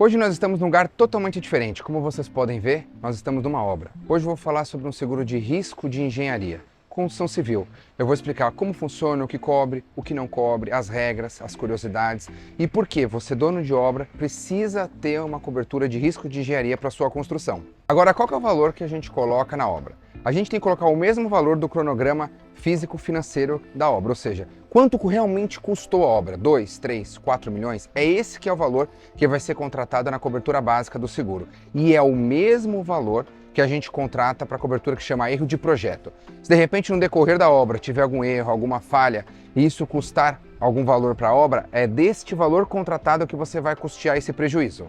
Hoje nós estamos num lugar totalmente diferente. Como vocês podem ver, nós estamos numa obra. Hoje eu vou falar sobre um seguro de risco de engenharia, construção civil. Eu vou explicar como funciona, o que cobre, o que não cobre, as regras, as curiosidades e por que você, dono de obra, precisa ter uma cobertura de risco de engenharia para sua construção. Agora, qual que é o valor que a gente coloca na obra? A gente tem que colocar o mesmo valor do cronograma físico-financeiro da obra, ou seja, quanto realmente custou a obra, 2, 3, 4 milhões, é esse que é o valor que vai ser contratado na cobertura básica do seguro. E é o mesmo valor que a gente contrata para a cobertura que chama erro de projeto. Se de repente no decorrer da obra tiver algum erro, alguma falha, e isso custar algum valor para a obra, é deste valor contratado que você vai custear esse prejuízo.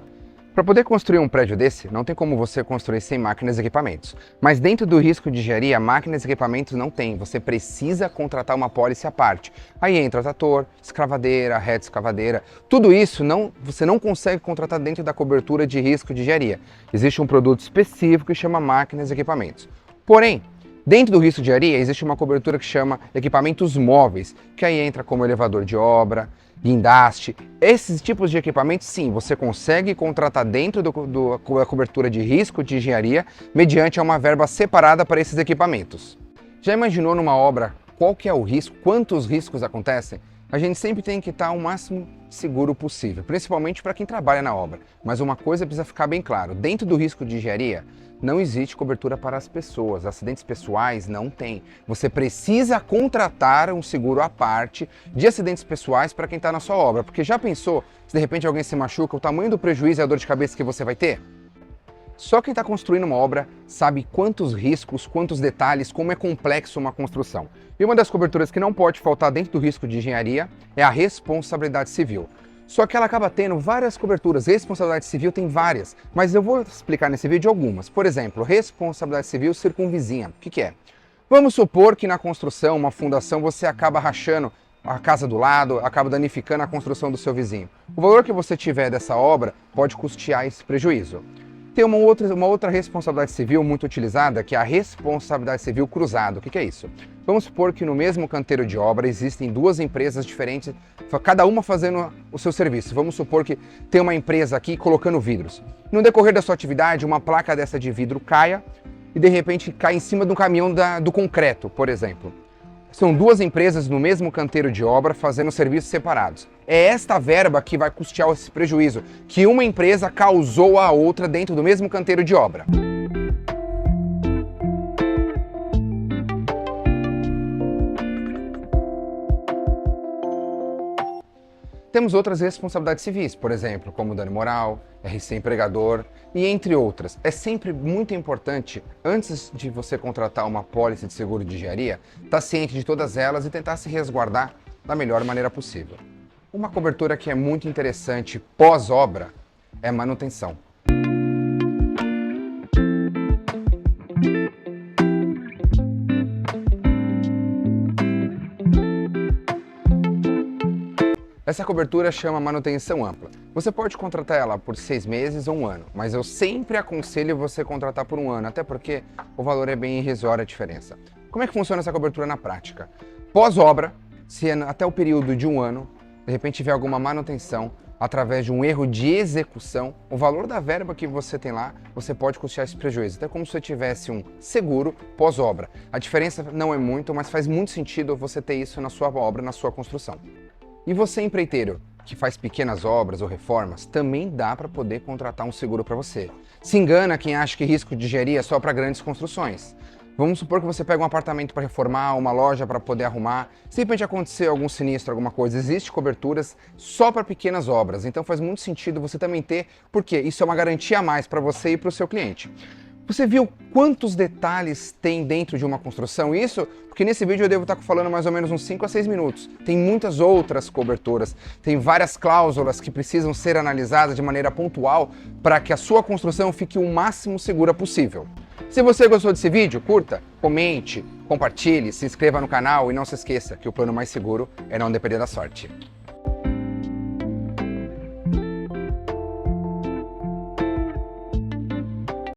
Para poder construir um prédio desse, não tem como você construir sem máquinas e equipamentos. Mas dentro do risco de engenharia, máquinas e equipamentos não tem. Você precisa contratar uma pólice à parte. Aí entra trator, escavadeira, reta escavadeira. Tudo isso você não consegue contratar dentro da cobertura de risco de engenharia. Existe um produto específico que chama máquinas e equipamentos. Porém, dentro do risco de engenharia existe uma cobertura que chama equipamentos móveis, que aí entra como elevador de obra, guindaste. Esses tipos de equipamentos, sim, você consegue contratar dentro da cobertura de risco de engenharia mediante uma verba separada para esses equipamentos. Já imaginou numa obra qual que é o risco, quantos riscos acontecem? A gente sempre tem que estar o máximo seguro possível, principalmente para quem trabalha na obra. Mas uma coisa precisa ficar bem claro, dentro do risco de engenharia não existe cobertura para as pessoas, acidentes pessoais não tem. Você precisa contratar um seguro à parte de acidentes pessoais para quem está na sua obra, porque já pensou se de repente alguém se machuca, o tamanho do prejuízo e a dor de cabeça que você vai ter? Só quem está construindo uma obra sabe quantos riscos, quantos detalhes, como é complexo uma construção. E uma das coberturas que não pode faltar dentro do risco de engenharia é a responsabilidade civil. Só que ela acaba tendo várias coberturas. Responsabilidade civil tem várias, mas eu vou explicar nesse vídeo algumas. Por exemplo, responsabilidade civil circunvizinha. O que é? Vamos supor que na construção, uma fundação, você acaba rachando a casa do lado, acaba danificando a construção do seu vizinho. O valor que você tiver dessa obra pode custear esse prejuízo. Tem uma outra responsabilidade civil muito utilizada, que é a responsabilidade civil cruzada. O que é isso? Vamos supor que no mesmo canteiro de obra existem duas empresas diferentes, cada uma fazendo o seu serviço. Vamos supor que tem uma empresa aqui colocando vidros. No decorrer da sua atividade, uma placa dessa de vidro caia e de repente cai em cima do caminhão do concreto, por exemplo. São duas empresas no mesmo canteiro de obra fazendo serviços separados. É esta verba que vai custear esse prejuízo que uma empresa causou à outra dentro do mesmo canteiro de obra. Temos outras responsabilidades civis, por exemplo, como dano moral, RC empregador e entre outras. É sempre muito importante, antes de você contratar uma pólice de seguro de engenharia, estar ciente de todas elas e tentar se resguardar da melhor maneira possível. Uma cobertura que é muito interessante pós-obra é manutenção. Essa cobertura chama manutenção ampla. Você pode contratar ela por 6 meses ou 1 ano, mas eu sempre aconselho você contratar por 1 ano, até porque o valor é bem irrisório a diferença. Como é que funciona essa cobertura na prática? Pós-obra, se até o período de 1 ano, de repente tiver alguma manutenção, através de um erro de execução, o valor da verba que você tem lá, você pode custear esse prejuízo. Até como se você tivesse um seguro pós-obra. A diferença não é muito, mas faz muito sentido você ter isso na sua obra, na sua construção. E você, empreiteiro, que faz pequenas obras ou reformas, também dá para poder contratar um seguro para você. Se engana quem acha que risco de engenharia é só para grandes construções. Vamos supor que você pega um apartamento para reformar, uma loja para poder arrumar. Se de repente acontecer algum sinistro, alguma coisa, existe coberturas só para pequenas obras. Então faz muito sentido você também ter, porque isso é uma garantia a mais para você e para o seu cliente. Você viu quantos detalhes tem dentro de uma construção? Isso porque nesse vídeo eu devo estar falando mais ou menos uns 5 a 6 minutos. Tem muitas outras coberturas, tem várias cláusulas que precisam ser analisadas de maneira pontual para que a sua construção fique o máximo segura possível. Se você gostou desse vídeo, curta, comente, compartilhe, se inscreva no canal e não se esqueça que o plano mais seguro é não depender da sorte.